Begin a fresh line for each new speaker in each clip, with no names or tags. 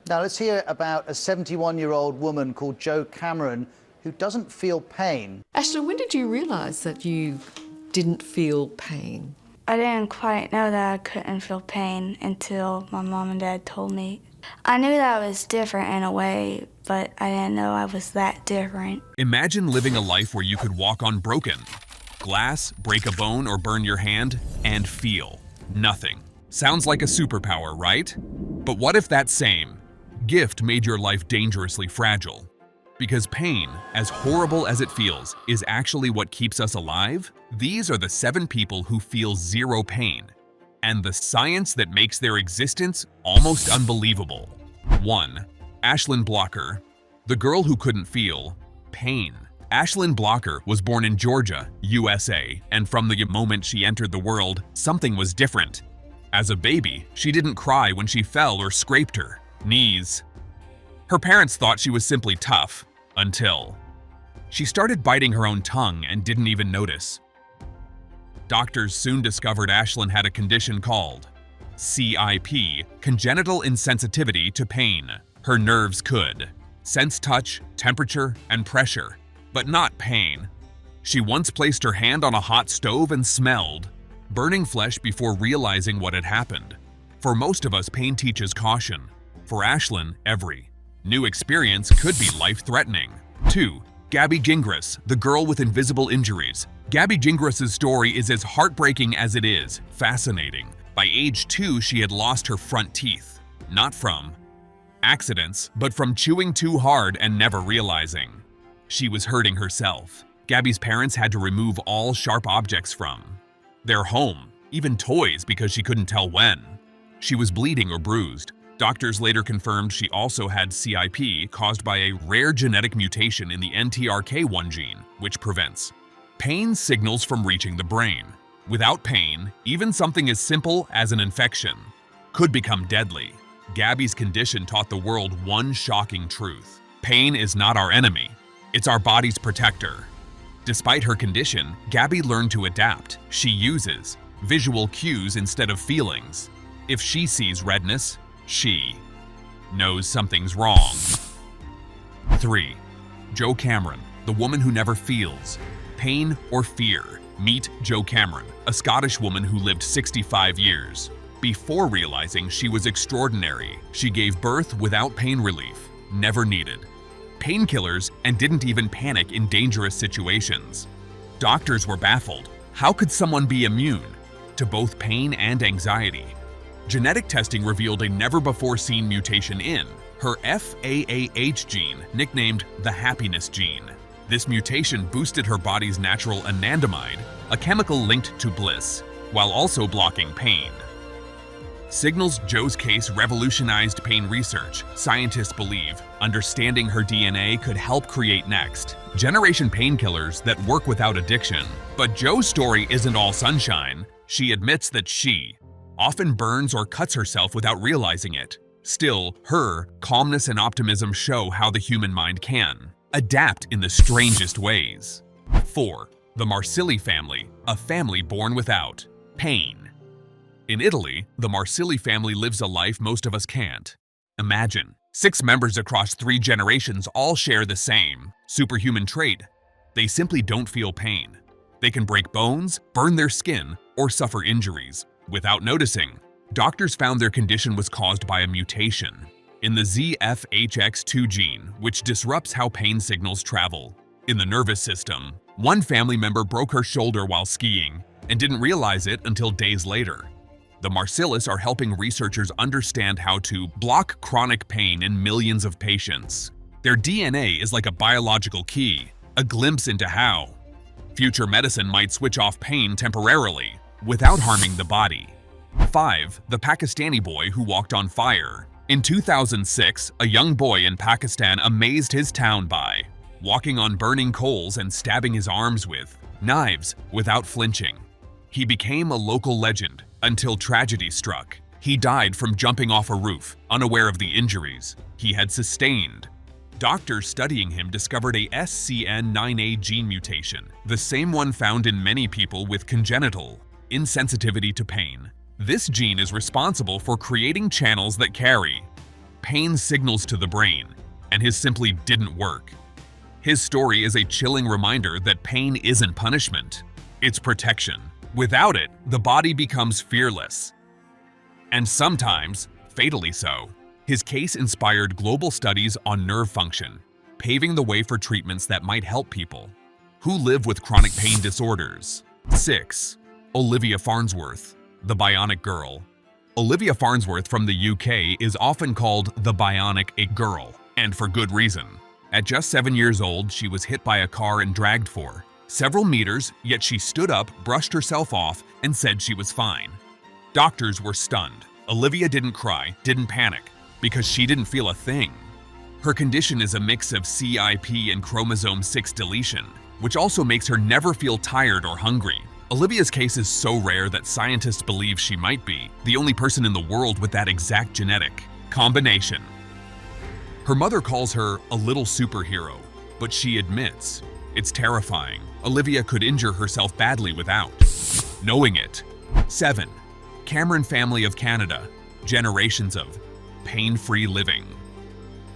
Now let's hear about a 71-year-old woman called Jo Cameron who doesn't feel pain.
Ashley, when did you realise that you didn't feel pain?
I didn't quite know that I couldn't feel pain until my mom and dad told me. I knew that I was different in a way, but I didn't know I was that different.
Imagine living a life where you could walk on broken glass, break a bone, or burn your hand, and feel nothing. Sounds like a superpower, right? But what if that same gift made your life dangerously fragile? Because pain, as horrible as it feels, is actually what keeps us alive. These are the 7 people who feel zero pain, and the science that makes their existence almost unbelievable. 1. Ashlyn Blocker, the girl who couldn't feel pain. Ashlyn Blocker was born in Georgia, USA, and from the moment she entered the world, something was different. As a baby, she didn't cry when she fell or scraped her knees. Her parents thought she was simply tough, until she started biting her own tongue and didn't even notice. Doctors soon discovered Ashlyn had a condition called CIP, congenital insensitivity to pain. Her nerves could sense touch, temperature, and pressure, but not pain. She once placed her hand on a hot stove and smelled burning flesh before realizing what had happened. For most of us, pain teaches caution. For Ashlyn, every new experience could be life-threatening. 2. Gabby Gingras, the girl with invisible injuries. Gabby Gingras' story is as heartbreaking as it is fascinating. By age 2, she had lost her front teeth, not from accidents, but from chewing too hard and never realizing. She was hurting herself. Gabby's parents had to remove all sharp objects from their home, even toys, because she couldn't tell when she was bleeding or bruised. Doctors later confirmed she also had CIP caused by a rare genetic mutation in the NTRK1 gene, which prevents pain signals from reaching the brain. Without pain, even something as simple as an infection could become deadly. Gabby's condition taught the world one shocking truth: pain is not our enemy, it's our body's protector. Despite her condition, Gabby learned to adapt. She uses visual cues instead of feelings. If she sees redness, she knows something's wrong. 3. Jo Cameron, the woman who never feels pain or fear. Meet Jo Cameron, a Scottish woman who lived 65 years. Before realizing she was extraordinary, she gave birth without pain relief, never needed painkillers, and didn't even panic in dangerous situations. Doctors were baffled. How could someone be immune to both pain and anxiety? Genetic testing revealed a never-before-seen mutation in her FAAH gene, nicknamed the happiness gene. This mutation boosted her body's natural anandamide, a chemical linked to bliss, while also blocking pain. Signals Jo's case revolutionized pain research. Scientists believe understanding her DNA could help create next-generation painkillers that work without addiction. But Jo's story isn't all sunshine. She admits that she often burns or cuts herself without realizing it. Still, her calmness and optimism show how the human mind can adapt in the strangest ways. 4. The Marsili family, a family born without pain. In Italy, the Marsili family lives a life most of us can't imagine. 6 members across 3 generations all share the same superhuman trait. They simply don't feel pain. They can break bones, burn their skin, or suffer injuries without noticing. Doctors found their condition was caused by a mutation in the ZFHX2 gene, which disrupts how pain signals travel in the nervous system. One family member broke her shoulder while skiing and didn't realize it until days later. The Marsilis are helping researchers understand how to block chronic pain in millions of patients. Their DNA is like a biological key, a glimpse into how future medicine might switch off pain temporarily without harming the body. 5. The Pakistani boy who walked on fire. In 2006, a young boy in Pakistan amazed his town by walking on burning coals and stabbing his arms with knives without flinching. He became a local legend until tragedy struck. He died from jumping off a roof, unaware of the injuries he had sustained. Doctors studying him discovered a SCN9A gene mutation, the same one found in many people with congenital insensitivity to pain. This gene is responsible for creating channels that carry Pain signals to the brain, and his simply didn't work. His story is a chilling reminder that pain isn't punishment, it's protection. Without it, the body becomes fearless. And sometimes, fatally so. His case inspired global studies on nerve function, paving the way for treatments that might help people who live with chronic pain disorders. 6. Olivia Farnsworth, the Bionic Girl. Olivia Farnsworth from the UK is often called the Bionic Girl, and for good reason. At just 7 years old, she was hit by a car and dragged for several meters, yet she stood up, brushed herself off, and said she was fine. Doctors were stunned. Olivia didn't cry, didn't panic, because she didn't feel a thing. Her condition is a mix of CIP and chromosome 6 deletion, which also makes her never feel tired or hungry. Olivia's case is so rare that scientists believe she might be the only person in the world with that exact genetic combination. Her mother calls her a little superhero, but she admits it's terrifying. Olivia could injure herself badly without knowing it. 7. Cameron family of Canada, generations of pain-free living.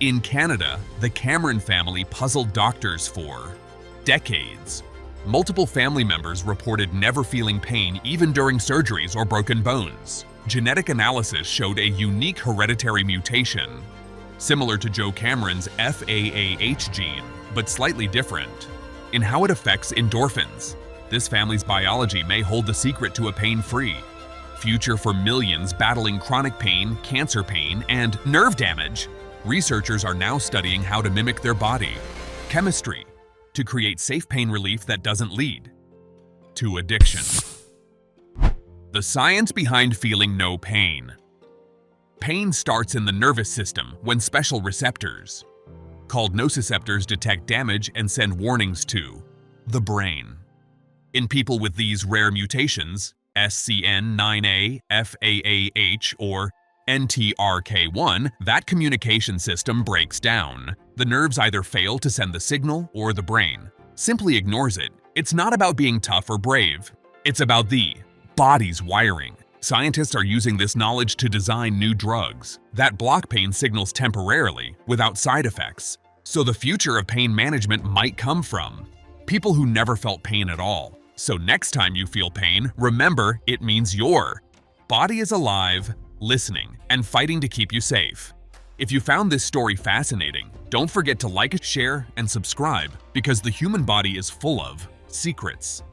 In Canada, the Cameron family puzzled doctors for decades. Multiple family members reported never feeling pain even during surgeries or broken bones. Genetic analysis showed a unique hereditary mutation, similar to Joe Cameron's FAAH gene, but slightly different, in how it affects endorphins. This family's biology may hold the secret to a pain-free future for millions battling chronic pain, cancer pain, and nerve damage. Researchers are now studying how to mimic their body chemistry to create safe pain relief that doesn't lead to addiction. The science behind feeling no pain. Pain starts in the nervous system when special receptors, called nociceptors, detect damage and send warnings to the brain. In people with these rare mutations, SCN9A, FAAH, or NTRK1, that communication system breaks down. The nerves either fail to send the signal or the brain simply ignores it. It's not about being tough or brave. It's about the body's wiring. Scientists are using this knowledge to design new drugs that block pain signals temporarily without side effects. So the future of pain management might come from people who never felt pain at all. So next time you feel pain, remember it means your body is alive, listening, and fighting to keep you safe. If you found this story fascinating, don't forget to like, share, and subscribe because the human body is full of secrets.